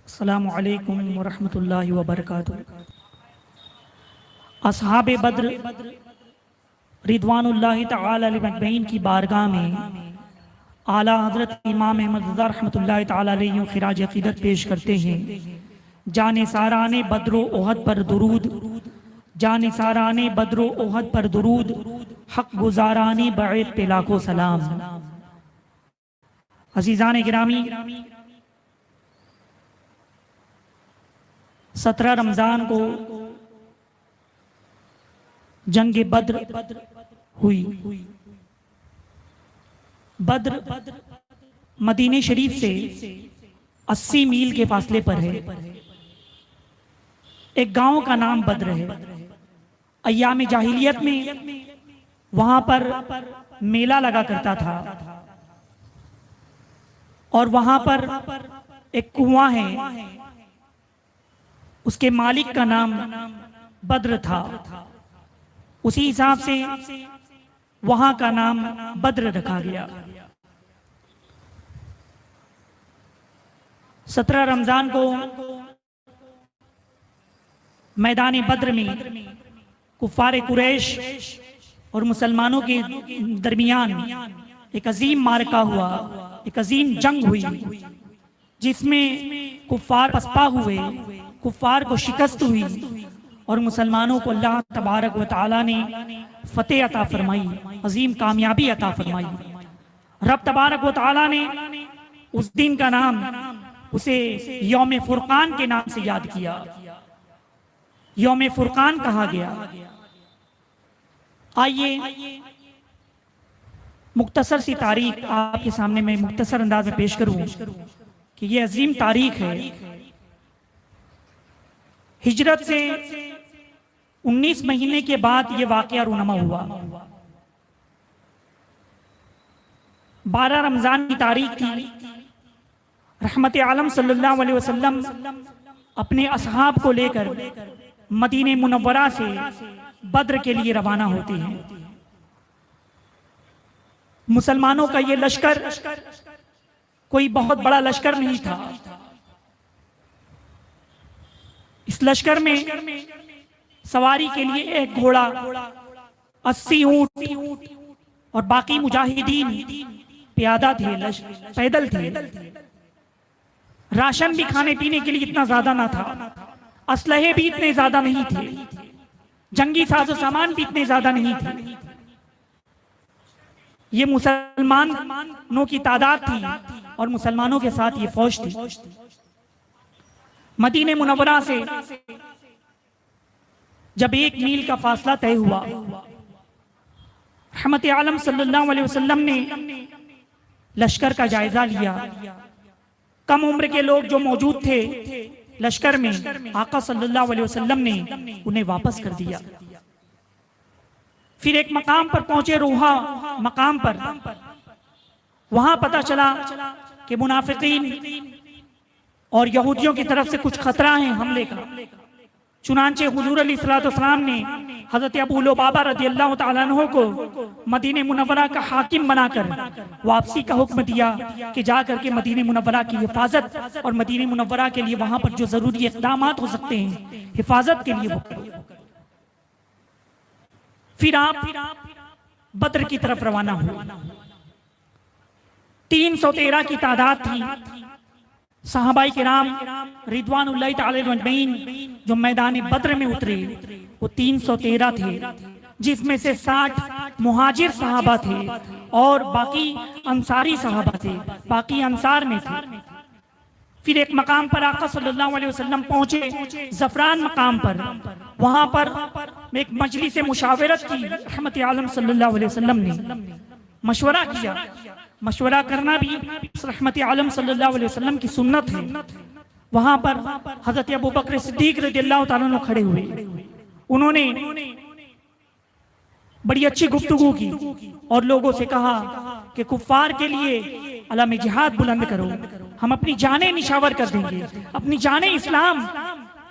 السلام علیکم ورحمۃ اللہ وبرکاتہ۔ اصحاب بدر رضوان اللہ تعالی علیہ مجمعین کی بارگاہ میں اعلیٰ حضرت امام احمد رضا رحمۃ اللہ تعالی علیہ خراج عقیدت پیش کرتے ہیں۔ جان ساران بدر و احد پر درود، جان ساران بدر و احد پر درود، حق گزاران بعید پہ لاکھوں سلام۔ عزیزان گرامی، 17 رمضان کو جنگ بدر ہوئی۔ بدر مدینہ شریف سے 80 میل کے فاصلے پر ہے۔ ایک گاؤں کا نام بدر ہے۔ ایام جاہلیت میں وہاں پر میلہ لگا کرتا تھا، اور وہاں پر ایک کنواں ہے، اس کے مالک کا نام بدر تھا، اسی حساب سے وہاں کا نام بدر رکھا گیا۔ 17 رمضان کو میدان بدر میں کفار قریش اور مسلمانوں کے درمیان ایک عظیم معرکہ ہوا، ایک عظیم جنگ ہوئی، جس میں کفار پسپا ہوئے، کفار کو شکست ہوئی، اور مسلمانوں کو اللہ تبارک و تعالی نے فتح عطا فرمائی، عظیم کامیابی عطا فرمائی۔ رب تبارک و تعالی نے اس دن کا نام اسے یوم فرقان کے نام سے یاد کیا، یوم فرقان کہا گیا۔ آئیے مختصر سی تاریخ آپ کے سامنے میں مختصر انداز میں پیش کروں کہ یہ عظیم تاریخ ہے۔ ہجرت سے 19 مہینے کے بعد یہ واقعہ رونما ہوا۔ 12 رمضان کی تاریخ تھی۔ رحمت عالم صلی اللہ علیہ وسلم اپنے اصحاب کو لے کر مدینہ منورہ سے بدر کے لیے روانہ ہوتے ہیں۔ مسلمانوں کا یہ لشکر کوئی بہت بڑا لشکر نہیں تھا۔ اس لشکر میں سواری کے لیے ایک گھوڑا، 80 اونٹ اور باقی مجاہدین پیادہ تھے، پیدل تھے۔ راشن بھی کھانے پینے کے لیے اتنا زیادہ نہ تھا، اسلحے بھی اتنے زیادہ نہیں تھے، جنگی ساز و سامان بھی اتنے زیادہ نہیں تھے۔ یہ مسلمانوں کی تعداد تھی اور مسلمانوں کے ساتھ یہ فوج تھی۔ مدینہ منورہ سے جب 1 میل کا فاصلہ طے ہوا، رحمت عالم صلی اللہ علیہ وسلم نے لشکر کا جائزہ لیا۔ کم عمر کے لوگ جو موجود تھے لشکر میں، آقا صلی اللہ علیہ وسلم نے انہیں واپس کر دیا۔ پھر ایک مقام پر پہنچے، روحا مقام پر، وہاں پتہ چلا کہ منافقین اور یہودیوں کی طرف سے کچھ خطرہ ہیں حملے کا۔ چنانچہ حضور علیہ السلام نے حضرت ابو لبابہ رضی اللہ تعالیٰ عنہ کو مدینہ منورہ کا حاکم بنا کر واپسی کا حکم دیا کہ جا کر کے مدینہ منورہ کی حفاظت اور مدینہ منورہ کے لیے وہاں پر جو ضروری اقدامات ہو سکتے ہیں حفاظت کے لیے وہ کرو۔ پھر آپ بدر کی طرف روانہ ہوئے۔ 313 کی تعداد تھی۔ صحابہ کرام رضوان اللہ تعالی مجمعین جو میدان بدر میں اترے وہ 313 تھے، جس میں سے 60 مہاجر صحابہ تھے اور باقی انصاری صحابہ تھے، باقی انصار میں تھے۔ پھر ایک مقام پر آقا صلی اللہ علیہ وسلم پہنچے، زفران مقام پر، وہاں پر ایک مجلس مشاورت کی۔ رحمت عالم صلی اللہ علیہ وسلم نے مشورہ کیا۔ مشورہ کرنا بھی رحمت عالم صلی اللہ علیہ وسلم کی سنت ہے۔ وہاں پر حضرت ابو بکر صدیق رضی اللہ تعالیٰ عنہ کھڑے ہوئے۔ انہوں نے بڑی اچھی گفتگو کی اور لوگوں سے کہا کہ کفار کے لیے علم جہاد بلند کرو، ہم اپنی جانیں نشاور کر دیں گے، اپنی جانیں اسلام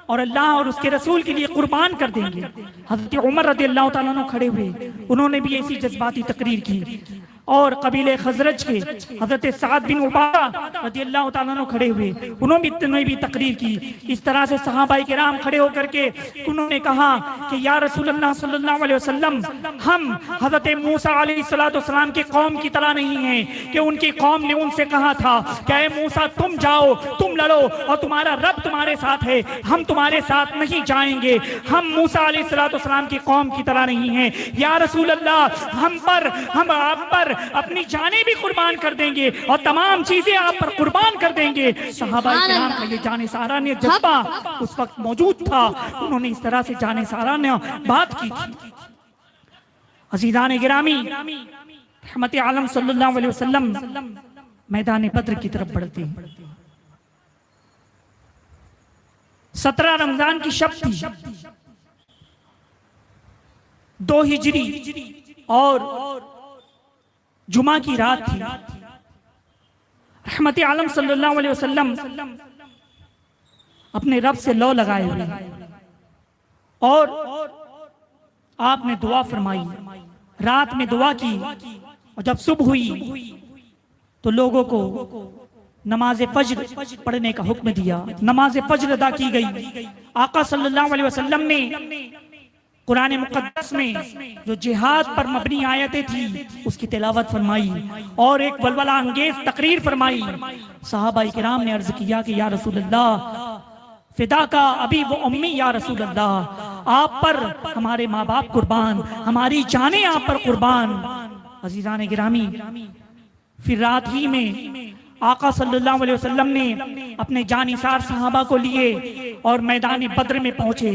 اور اللہ اور اس کے رسول کے لیے قربان کر دیں گے۔ حضرت عمر رضی اللہ تعالیٰ عنہ کھڑے ہوئے، انہوں نے بھی ایسی جذباتی تقریر کی۔ اور قبیلے خزرج کے حضرت سعد بن عبادہ رضی اللہ تعالیٰ عنہ کھڑے ہوئے، انہوں نے بھی تقریر کی۔ اس طرح سے صحابہ کرام کھڑے ہو کر کے انہوں نے کہا کہ یا رسول اللہ صلی اللہ علیہ وسلم، ہم حضرت موسیٰ علیہ السلام کی قوم کی طرح نہیں ہیں کہ ان کی قوم نے ان سے کہا تھا کہ اے موسیٰ تم جاؤ، تم لڑو اور تمہارا رب تمہارے ساتھ ہے، ہم تمہارے ساتھ نہیں جائیں گے۔ ہم موسیٰ علیہ السلام کی قوم کی طرح نہیں ہیں، یا رسول اللہ ہم آپ پر اپنی جانیں بھی قربان کر دیں گے اور تمام چیزیں آپ پر قربان کر دیں گے۔ صحابہ کرام کا یہ جانے سارا نے جذبہ اس وقت موجود تھا، انہوں نے اس طرح سے جانے سارا نے بات کی تھی۔ عزیزان گرامی، رحمت عالم صلی اللہ علیہ وسلم میدان بدر کی طرف بڑھتے ہیں۔ 17 رمضان کی شب تھی، 2 ہجری اور جمعہ کی رات تھی۔ رحمت عالم صلی اللہ علیہ وسلم اپنے رب سے لو لگائے ہوئے اور آپ نے دعا فرمائی، رات میں دعا کی، اور جب صبح ہوئی تو لوگوں کو نماز فجر پڑھنے کا حکم دیا۔ نماز فجر ادا کی گئی۔ آقا صلی اللہ علیہ وسلم نے قرآن مقدس میں جو جہاد پر مبنی آیتیں تھی اس کی تلاوت فرمائی اور ایک ولولہ انگیز تقریر فرمائی۔ صحابہ کرام نے عرض کیا کہ یا رسول اللہ، فدا کا ابھی وہ امی، یا رسول اللہ آپ پر ہمارے ماں باپ قربان، ہماری جانیں آپ پر قربان۔ عزیزان گرامی، پھر رات ہی میں آقا صلی اللہ علیہ وسلم نے اپنے جانثار صحابہ کو لیے اور میدان بدر میں پہنچے۔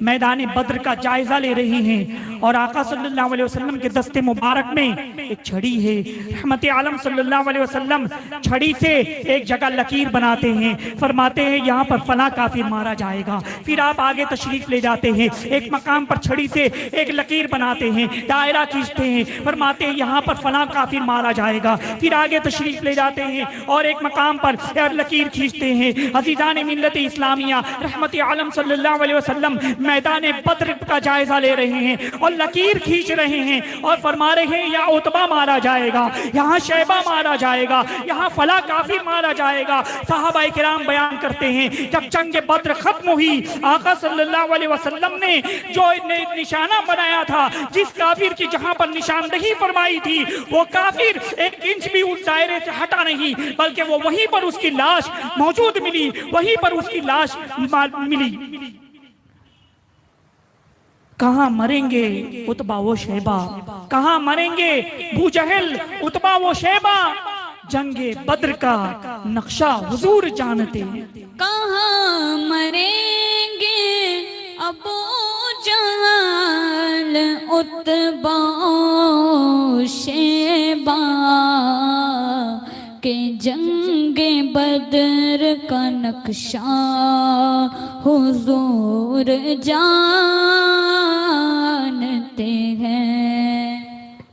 میدان بدر کا جائزہ لے رہے ہیں اور آقا صلی اللہ علیہ وسلم کے دست مبارک میں ایک چھڑی ہے۔ رحمت عالم صلی اللہ علیہ وسلم چھڑی سے ایک جگہ لکیر بناتے ہیں، فرماتے ہیں یہاں پر فلاں کافر مارا جائے گا۔ پھر آپ آگے تشریف لے جاتے ہیں، ایک مقام پر چھڑی سے ایک لکیر بناتے ہیں، دائرہ کھینچتے ہیں، فرماتے ہیں یہاں پر فلاں کافر مارا جائے گا۔ پھر آگے تشریف لے جاتے ہیں اور ایک مقام پر لکیر کھینچتے ہیں۔ عزیزان ملت اسلامیہ، رحمت عالم صلی اللہ علیہ وسلم میدان بدر کا جائزہ لے رہے ہیں اور لکیر کھینچ رہے ہیں اور فرما رہے ہیں یہاں عتبہ مارا جائے گا، یہاں شیبہ مارا جائے گا، یہاں فلاں کافر مارا جائے گا۔ صحابہ کرام بیان کرتے ہیں جب جنگ بدر ختم ہوئی، آقا صلی اللہ علیہ وسلم نے جو نشانہ بنایا تھا، جس کافر کی جہاں پر نشاندہی فرمائی تھی، وہ کافر 1 انچ بھی اس دائرے سے ہٹا نہیں، بلکہ وہ وہیں پر اس کی لاش موجود ملی، وہیں پر اس کی لاش ملی۔ کہاں مریں گے عتبہ و شیبہ، کہاں مریں گے ابو جہل عتبہ و شیبہ، جنگ بدر کا نقشہ حضور جانتے ہیں۔ کہاں مریں گے ابو جہل عتبہ و شیبہ، کہ جنگ بدر کا نقشہ حضور جانتے ہیں۔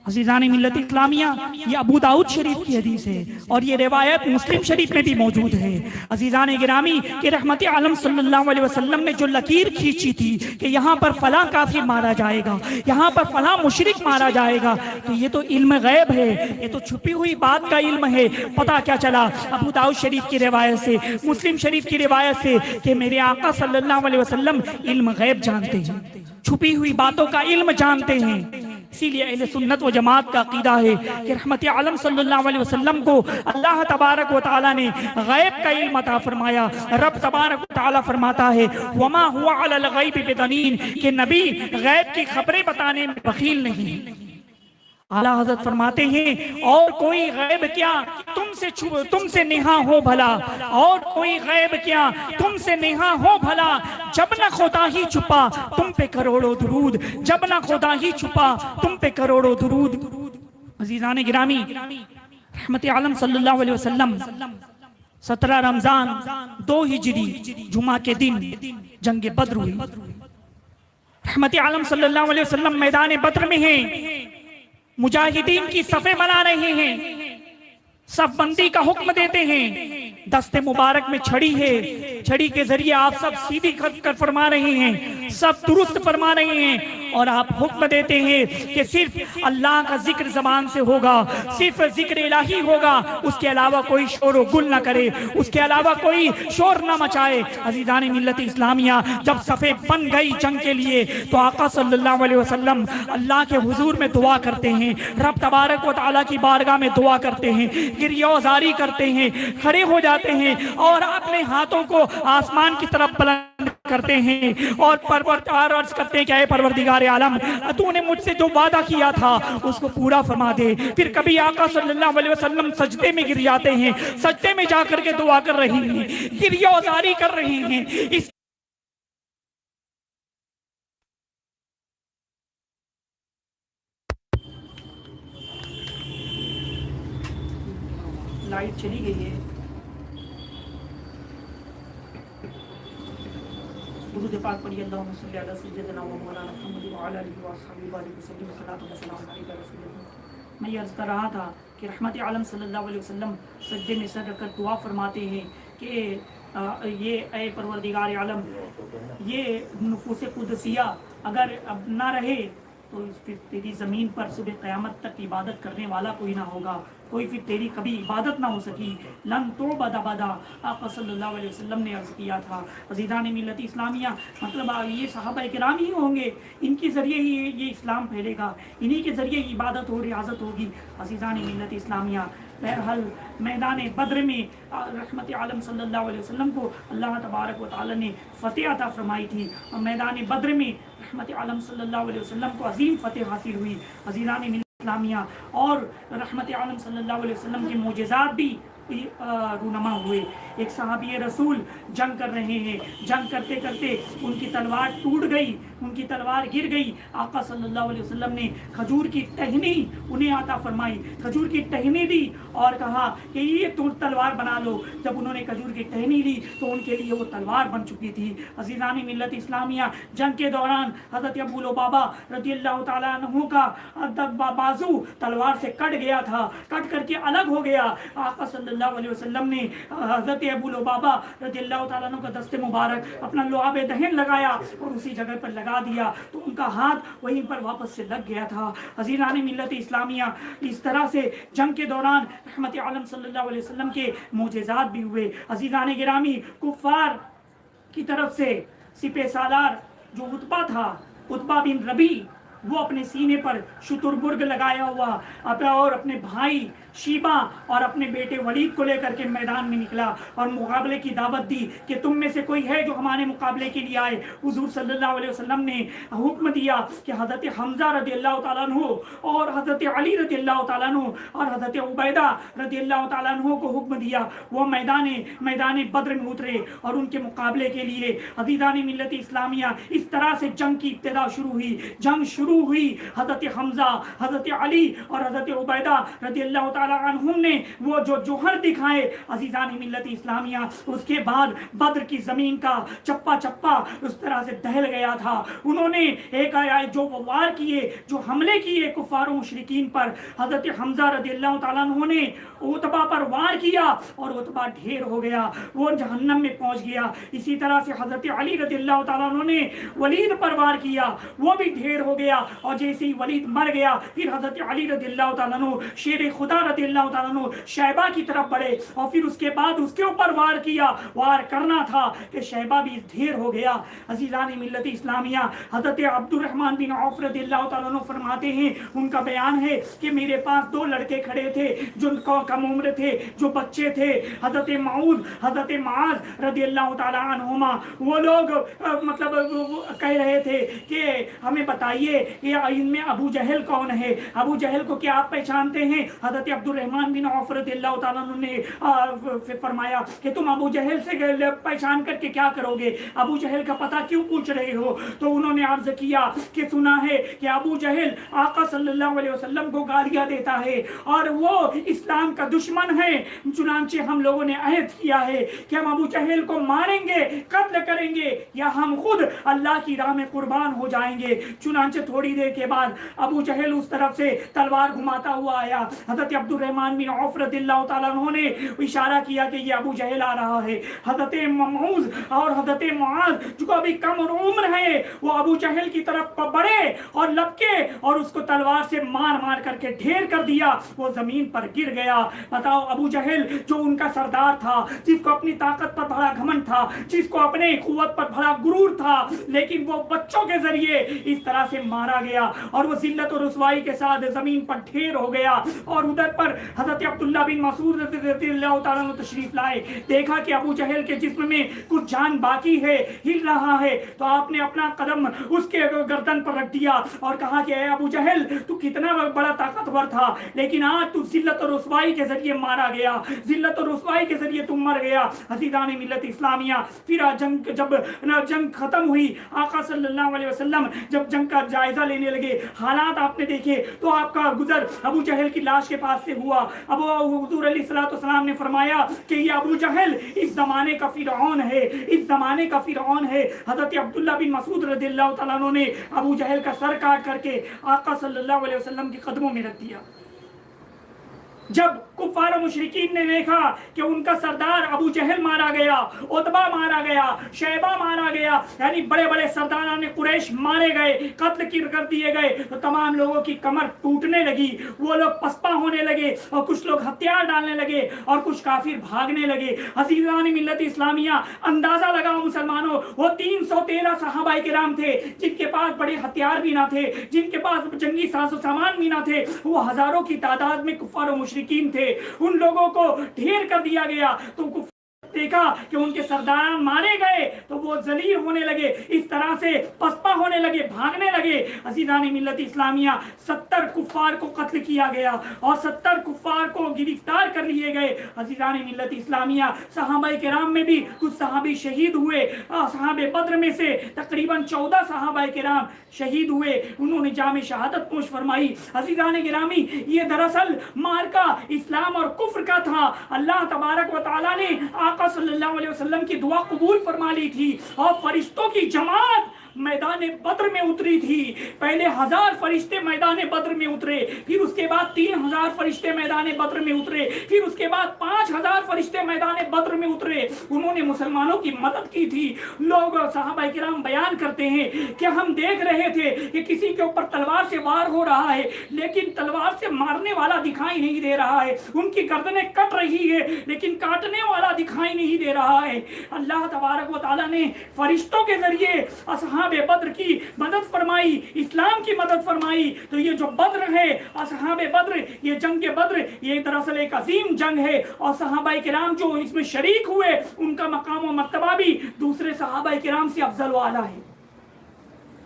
عزیزان ملت اسلامیہ، یہ ابو داؤد شریف کی حدیث ہے اور یہ روایت مسلم شریف میں بھی موجود ہے۔ عزیزان گرامی، کہ رحمت عالم صلی اللہ علیہ وسلم نے جو لکیر کھینچی تھی کہ یہاں پر فلاں کافر مارا جائے گا، یہاں پر فلاں مشرک مارا جائے گا، تو یہ تو علم غیب ہے، یہ تو چھپی ہوئی بات کا علم ہے۔ پتہ کیا چلا ابو داؤد شریف کی روایت سے، مسلم شریف کی روایت سے، کہ میرے آقا صلی اللہ علیہ وسلم علم غیب جانتے ہیں، چھپی ہوئی باتوں کا علم جانتے ہیں۔ اسی لیے اہل سنت و جماعت کا عقیدہ ہے کہ رحمت عالم صلی اللہ علیہ وسلم کو اللہ تبارک و تعالیٰ نے غیب کا علم عطا فرمایا۔ رب تبارک و تعالیٰ فرماتا ہے وَمَا هُوَ عَلَى الْغَيْبِ بِضَنِينٍ، کہ نبی غیب کی خبریں بتانے میں بخیل نہیں۔ اعلیٰ حضرت فرماتے ہیں اور کوئی غیب کیا تم سے نہاں ہو بھلا، اور کوئی غیب کیا تم سے نہاں ہو بھلا، جب نہ خدا ہی چھپا تم پہ کروڑوں درود، جب نہ خدا ہی چھپا تم پہ کروڑوں درود۔ عزیزان گرامی، رحمت عالم صلی اللہ علیہ وسلم 17 رمضان 2 ہجری جمعہ کے دن جنگ بدر ہوئی۔ رحمت عالم صلی اللہ علیہ وسلم میدان بدر میں ہیں، مجاہدین کی صفیں بنا رہے ہیں، صف بندی کا حکم دیتے ہیں۔ دست مبارک میں چھڑی ہے، چھڑی کے ذریعے آپ سب سیدھی کر فرما رہے ہیں، سب درست فرما رہے ہیں، اور آپ حکم دیتے ہیں کہ صرف اللہ کا ذکر زبان سے ہوگا، صرف ذکر الہی ہوگا، اس کے علاوہ کوئی شور و گل نہ کرے، اس کے علاوہ کوئی شور نہ مچائے۔ عزیزان ملت اسلامیہ، جب صفیں بن گئی جنگ کے لیے تو آقا صلی اللہ علیہ وسلم اللہ کے حضور میں دعا کرتے ہیں، رب تبارک و تعالیٰ کی بارگاہ میں دعا کرتے ہیں، گریہوزاری کرتے ہیں، کھڑے ہو جاتے ہیں اور اپنے ہاتھوں کو آسمان کی طرف بلند کرتے ہیں اور عرض کرتے ہیں کہ اے پروردگار عالم، تو نے مجھ سے جو وعدہ کیا تھا اس کو پورا فرما دے۔ پھر کبھی آقا صلی اللہ علیہ وسلم سجدے میں گر جاتے ہیں، سجدے میں جا کر کے دعا کر رہے ہیں، گریہوزاری کر رہے ہیں۔ اس لائٹ چلی گئی ہے۔ درود پاک پڑھیے، اللہم صلی علی سیدنا و مولانا محمد وعلی آلہ وصحبہ وبارک وسلم، صلاۃ و سلام علیک یا رسول اللہ۔ میں یہ عرض کر رہا تھا کہ رحمت عالم صلی اللہ علیہ وسلم سجدے میں سر رکھ کر دعا فرماتے ہیں کہ یہ اے پروردگار عالم، یہ نفوس قدسیہ اگر اب نہ رہے تو پھر تیری زمین پر صبح قیامت تک عبادت کرنے والا کوئی نہ ہوگا، کوئی پھر تیری کبھی عبادت نہ ہو سکی۔ لن تعبد ابدا، آقا صلی اللہ علیہ وسلم نے عرض کیا تھا۔ عزیزان ملت اسلامیہ، مطلب یہ صحابہ کرام ہی ہوں گے، ان کے ذریعے ہی یہ اسلام پھیلے گا، انہی کے ذریعے عبادت و ریاضت ہوگی۔ عزیزان ملت اسلامیہ، بہرحال میدان بدر میں رحمت عالم صلی اللہ علیہ وسلم کو اللہ تبارک و تعالی نے فتح عطا فرمائی تھی، اور میدان بدر میں رحمت عالم صلی اللہ علیہ وسلم کو عظیم فتح حاصل ہوئی۔ عزیزان ملت اسلامیہ، اور رحمت عالم صلی اللہ علیہ وسلم کے معجزات بھی رونما ہوئے۔ ایک صحابی رسول جنگ کر رہے ہیں، جنگ کرتے کرتے ان کی تلوار ٹوٹ گئی، ان کی تلوار گر گئی۔ آقا صلی اللہ علیہ وسلم نے کھجور کی ٹہنی انہیں عطا فرمائی، کھجور کی ٹہنی دی اور کہا کہ یہ تلوار بنا لو۔ جب انہوں نے کھجور کی ٹہنی لی تو ان کے لیے وہ تلوار بن چکی تھی۔ عزیزان ملت اسلامیہ، جنگ کے دوران حضرت ابو لبابہ رضی اللہ تعالیٰ عنہ کا بازو تلوار سے کٹ گیا تھا، کٹ کر کے الگ ہو گیا۔ آقا صلی اللہ علیہ وسلم نے حضرت ابو لبابہ رضی اللہ تعالیٰ عنہ کا دست مبارک اپنا لعاب دہن لگایا اور اسی جگہ پر لگا دیا تو ان کا ہاتھ وہیں پر واپس سے لگ گیا تھا۔ عزیزان ملت اسلامیہ، اس طرح سے جنگ کے دوران رحمت عالم صلی اللہ علیہ وسلم کے معجزات بھی ہوئے۔ عزیزان گرامی، کفار کی طرف سے سپہ سالار جو عتبہ تھا، عتبہ بن ربی، وہ اپنے سینے پر شترمرغ لگایا ہوا اور اپنے بھائی شیبہ اور اپنے بیٹے ولید کو لے کر کے میدان میں نکلا اور مقابلے کی دعوت دی کہ تم میں سے کوئی ہے جو ہمارے مقابلے کے لیے آئے۔ حضور صلی اللہ علیہ وسلم نے حکم دیا کہ حضرت حمزہ رضی اللہ تعالیٰ عنہ اور حضرت علی رضی اللہ تعالیٰ عنہ اور حضرت عبیدہ رضی اللہ تعالیٰ عنہ کو حکم دیا وہ میدان بدر میں اترے اور ان کے مقابلے کے لیے۔ عزیزان ملت اسلامیہ، اس طرح سے جنگ کی ابتدا شروع ہوئی، جنگ شروع ہوئی۔ حضرت حمزہ، حضرت علی اور حضرت عبیدہ رضی اللہ تعالیٰ عنہم نے وہ جو جوہر دکھائے عزیزان ملت اسلامیہ، اس کے بعد بدر کی زمین کا چپا چپا اس طرح سے دہل گیا تھا۔ انہوں نے ایک جو وار کیے، جو حملے کیے کفار و مشرکین پر، حضرت حمزہ رضی اللہ تعالیٰ عنہ نے عتبہ پر وار کیا اور عتبہ ڈھیر ہو گیا، وہ جہنم میں پہنچ گیا۔ اسی طرح سے حضرت علی رضی اللہ تعالیٰ عنہ نے ولید پر وار کیا، وہ بھی ڈھیر ہو گیا، اور جیسے ہی ولید مر گیا پھر حضرت علی رضی اللہ تعالیٰ عنہ شیر خدا رضی اللہ تعالیٰ عنہ شیبہ کی طرف بڑھے اور پھر اس کے بعد اس کے اوپر وار کیا، وار کرنا تھا کہ شیبہ بھی ڈھیر ہو گیا۔ عزیزان ملت اسلامیہ، حضرت عبد الرحمن بن عوف رضی اللہ تعالیٰ عنہ فرماتے ہیں، ان کا بیان ہے کہ میرے پاس دو لڑکے کھڑے تھے جو کم عمر تھے، جو بچے تھے، حضرت معاذ رضی اللہ تعالیٰ عنہما۔ وہ لوگ مطلب کہہ رہے تھے کہ ہمیں بتائیے کہ ان میں ابو جہل کون ہے، ابو جہل کو کیا آپ پہچانتے ہیں؟ حضرت عبد الرحمن بن عوف رضی اللہ تعالیٰ عنہ نے فرمایا کہ تم ابو جہل سے پہچان کر کے کیا کرو گے، ابو جہل کا پتہ کیوں پوچھ رہے ہو؟ تو انہوں نے عرض کیا کہ سنا ہے کہ ابو جہل آقا صلی اللہ علیہ وسلم کو گالیاں دیتا ہے اور وہ اسلام کا دشمن ہے، چنانچہ ہم لوگوں نے عہد کیا ہے کہ ہم ابو جہل کو ماریں گے، قتل کریں گے، یا ہم خود اللہ کی راہ میں قربان ہو جائیں گے۔ چنانچہ تھوڑی دیر کے بعد ابو جہل اس طرف سے تلوار گھماتا ہوا آیا، حضرت عبد الرحمن بن عوف رضی اللہ تعالیٰ عنہ نے اشارہ کیا کہ یہ ابو جہل آ رہا ہے. حضرت معوذ اور حضرت معاذ جو ابھی کم عمر ہیں وہ ابو جہل کی طرف بڑھے اور لپکے اور اس کو تلوار سے مار مار کر کے ڈھیر کر دیا. وہ زمین پر گر گیا. بتاؤ ابو جہل جو ان کا سردار تھا, جس کو اپنی طاقت پر بڑا گھمنڈ تھا, جس کو اپنے قوت پر بڑا غرور تھا, لیکن وہ بچوں کے ذریعے اس طرح سے مارا گیا اور وہ ذلت و رسوائی کے ساتھ زمین پر ڈھیر ہو گیا. اور ادھر پر حضرت عبداللہ بن مسعود رضی اللہ تعالیٰ عنہ تشریف لائے. دیکھا کہ ابو جہل کے جسم میں کچھ جان باقی ہے, ہل رہا ہے, تو آپ نے اپنا قدم اس کے گردن پر رکھ دیا اور کہا کہ اے ابو جہل, تو کتنا بڑا طاقتور تھا, لیکن آج تو ذلت و رسوائی کے ذریعے مارا گیا, ذلت و رسوائی کے ذریعے تم مر گیا. عزیزان ملت اسلامیہ, پھر جب جنگ ختم ہوئی, آقا صلی اللہ علیہ وسلم جب جنگ کا جائزہ لینے لگے, حالات آپ نے دیکھے, تو آپ کا گزر ابو جہل کی لاش کے پاس سے ہوا. اب حضور علیہ السلام نے فرمایا کہ یہ ابو جہل اس زمانے کا فرعون ہے, اس زمانے کا فرعون ہے. حضرت عبداللہ بن مسعود رضی اللہ تعالیٰ عنہ نے ابو جہل کا سر کاٹ کر کے آقا صلی اللہ علیہ وسلم کے قدموں میں رکھ دیا. جب کفار و مشرکین نے دیکھا کہ ان کا سردار ابو جہل مارا گیا, عتبہ مارا گیا, شیبہ مارا گیا, یعنی بڑے بڑے سرداران قریش مارے گئے, قتل کر دیے گئے, تو تمام لوگوں کی کمر ٹوٹنے لگی, وہ لوگ پسپا ہونے لگے اور کچھ لوگ ہتھیار ڈالنے لگے اور کچھ کافر بھاگنے لگے. عزیزان ملت اسلامیہ, اندازہ لگاؤ مسلمانوں, وہ 313 صحابہ کرام تھے جن کے پاس بڑے ہتھیار بھی نہ تھے, جن کے پاس جنگی ساز و سامان بھی نہ تھے. وہ ہزاروں کی تعداد میں کفار و مشرکین تھے, ان لوگوں کو ڈھیر کر دیا گیا. تو دیکھا کہ ان کے سرداران مارے گئے تو وہ ذلیل ہونے لگے, اس طرح سے پسپا ہونے لگے, بھاگنے لگے. عزیزان ملت اسلامیہ, 70 کفار کو قتل کیا گیا اور 70 کفار کو گرفتار کر لیے گئے. عزیزان ملت اسلامیہ, صحابہ کرام میں بھی کچھ صحابی شہید ہوئے. صحابہ بدر میں سے تقریباً 14 صحابہ کرام شہید ہوئے, انہوں نے جام شہادت پوش فرمائی. عزیزان گرامی, یہ دراصل مارکا اسلام اور کفر کا تھا. اللہ تبارک و تعالیٰ نے آقا صلی اللہ علیہ وسلم کی دعا قبول فرما لی تھی اور فرشتوں کی جماعت میدان بدر میں اتری تھی. پہلے 1000 فرشتے میدان بدر میں اترے, پھر اس کے بعد 3000 فرشتے میدان بدر میں اترے, پھر اس کے بعد 5000 فرشتے میدان بدر میں اترے. انہوں نے مسلمانوں کی مدد کی تھی. لوگ صحابہ کرام بیان کرتے ہیں کہ ہم دیکھ رہے تھے کہ کسی کے اوپر تلوار سے وار ہو رہا ہے, لیکن تلوار سے مارنے والا دکھائی نہیں دے رہا ہے. ان کی گردنیں کٹ رہی ہے لیکن کاٹنے والا دکھائی نہیں دے رہا ہے. اللہ تبارک و تعالیٰ نے فرشتوں کے ذریعے اصحاب بدر کی مدد فرمائی, اسلام کی مدد فرمائی. تو یہ جو بدر ہے, اصحاب بدر, یہ جنگ بدر, یہ دراصل ایک عظیم جنگ ہے اور صحابہ کرام جو اس میں شریک ہوئے ان کا مقام و مرتبہ بھی دوسرے صحابہ کرام سے افضل و اعلیٰ ہے,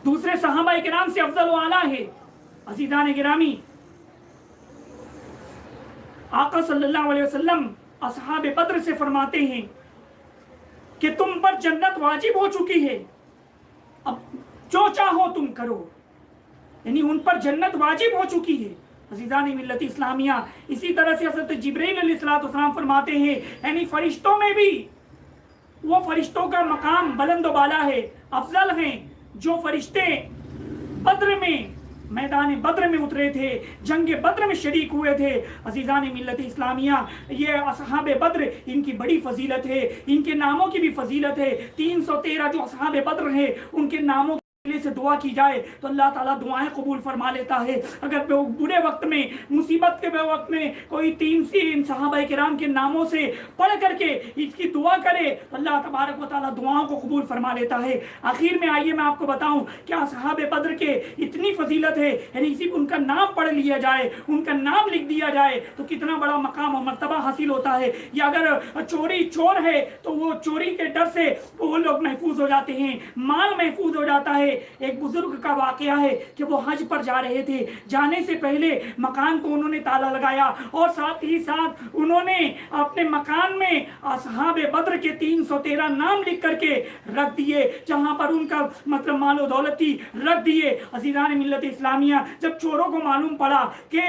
دوسرے صحابہ کرام سے افضل و اعلیٰ ہے. عزیزان گرامی, آقا صلی اللہ علیہ وسلم اصحاب بدر سے فرماتے ہیں کہ تم پر جنت واجب ہو چکی ہے, اب جو چاہو تم کرو, یعنی ان پر جنت واجب ہو چکی ہے. عزیزان ملت اسلامیہ, اسی طرح سے حضرت جبرائیل علیہ السلام فرماتے ہیں, یعنی فرشتوں میں بھی وہ فرشتوں کا مقام بلند و بالا ہے, افضل ہیں جو فرشتے بدر میں میدان بدر میں اترے تھے, جنگ بدر میں شریک ہوئے تھے. عزیزان ملت اسلامیہ, یہ اصحاب بدر, ان کی بڑی فضیلت ہے, ان کے ناموں کی بھی فضیلت ہے. 313 جو اصحاب بدر ہیں ان کے ناموں سے دعا کی جائے تو اللہ تعالیٰ دعائیں قبول فرما لیتا ہے. اگر برے وقت میں, مصیبت کے وقت میں کوئی 3 صحابہ کرام کے ناموں سے پڑھ کر کے اس کی دعا کرے تو اللہ تبارک و تعالیٰ دعاؤں کو قبول فرما لیتا ہے. آخر میں آئیے میں آپ کو بتاؤں کیا صحابہ بدر کے اتنی فضیلت ہے, یعنی اسی ان کا نام پڑھ لیا جائے, ان کا نام لکھ دیا جائے تو کتنا بڑا مقام و مرتبہ حاصل ہوتا ہے. یا اگر چور ہے تو وہ چوری کے ڈر سے وہ لوگ محفوظ ہو جاتے ہیں, مال محفوظ ہو جاتا ہے. ایک بزرگ کا واقعہ ہے کہ وہ حج پر جا رہے تھے, جانے سے پہلے مکان کو انہوں نے تالا لگایا اور ساتھ ہی ساتھ انہوں نے اپنے مکان میں اصحاب بدر کے 313 نام لکھ کر کے رکھ دیے, جہاں پر ان کا مطلب مال و دولت تھی رکھ دیے. عزیزان ملت اسلامیہ, جب چوروں کو معلوم پڑا کہ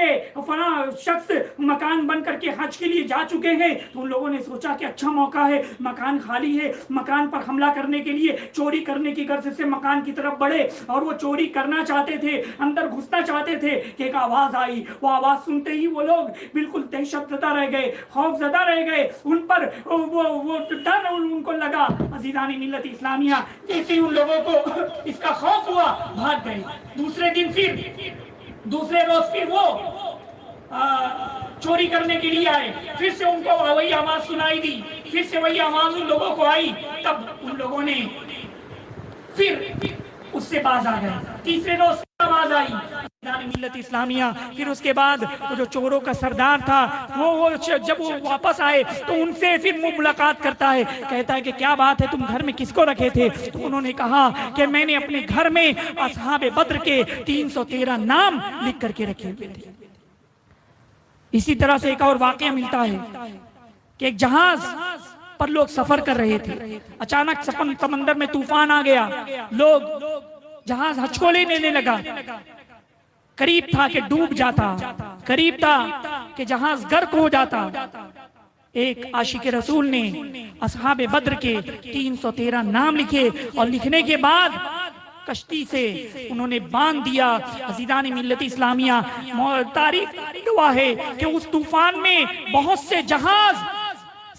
فلاں شخص مکان بن کر کے حج کے لیے جا چکے ہیں تو ان لوگوں نے سوچا کہ اچھا موقع ہے, مکان خالی ہے, مکان پر حملہ کرنے کے لیے, چوری کرنے کی غرض سے مکان کی طرف بڑھے. تھے اور وہ چوری کرنا چاہتے تھے، اندر گھسنا چاہتے تھے کہ ایک آواز آئی. وہ آواز سنتے ہی وہ لوگ بالکل دہشت زدہ رہ گئے، خوف زدہ رہ گئے. ان پر وہ ڈر ان کو لگا. عزیزان ملت اسلامیہ، جیسے ان لوگوں کو اس کا خوف ہوا بھاگ گئے. دوسرے روز پھر وہ چوری کرنے کے لیے آئے. پھر سے ان کو وہی آواز سنائی دی، پھر سے وہی آواز ان لوگوں کو آئی. تب ان لوگوں نے پھر اس سے باز آ گئے. تیسرے روز آواز آئی. ملت اسلامیہ پھر اس کے بعد وہ جو چوروں کا سردار تھا وہ جب وہ واپس آئے تو ان سے پھر ملاقات کرتا ہے. کہتا ہے کہ کیا بات ہے، تم گھر میں کس کو رکھے تھے؟ تو انہوں نے کہا کہ میں نے اپنے گھر میں اصحاب بدر کے 313 نام لکھ کر کے رکھے ہوئے تھے. اسی طرح سے ایک اور واقعہ ملتا ہے کہ ایک جہاز پر لوگ سفر کر رہے تھے. اچانک سمندر میں طوفان آ گیا. لوگ جہاز ہچکولے لینے لگا. قریب تھا کہ ڈوب جاتا، قریب تھا کہ جہاز غرق ہو جاتا. ایک عاشق رسول نے اصحاب بدر کے 313 نام لکھے اور لکھنے کے بعد کشتی سے انہوں نے باندھ دیا. عزیزان ملت اسلامیہ، تاریخ گواہ ہے کہ اس طوفان میں بہت سے جہاز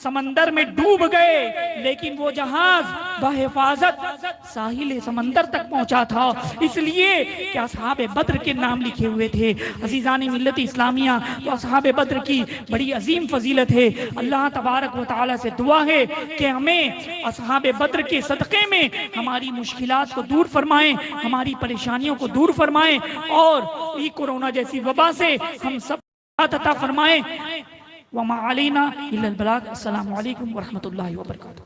سمندر میں ڈوب گئے، لیکن وہ جہاز بحفاظت ساحل سمندر تک پہنچا تھا، اس لیے کہ اصحاب بدر کے نام لکھے ہوئے تھے. عزیزان ملت اسلامیہ، تو اصحاب بدر کی بڑی عظیم فضیلت ہے. اللہ تبارک و تعالی سے دعا ہے کہ ہمیں اصحاب بدر کے صدقے میں ہماری مشکلات کو دور فرمائیں، ہماری پریشانیوں کو دور فرمائیں، اور کورونا جیسی وبا سے ہم سب عطا فرمائیں. وما علینا الا البلاغ. السلام علیکم ورحمۃ اللہ وبرکاتہ.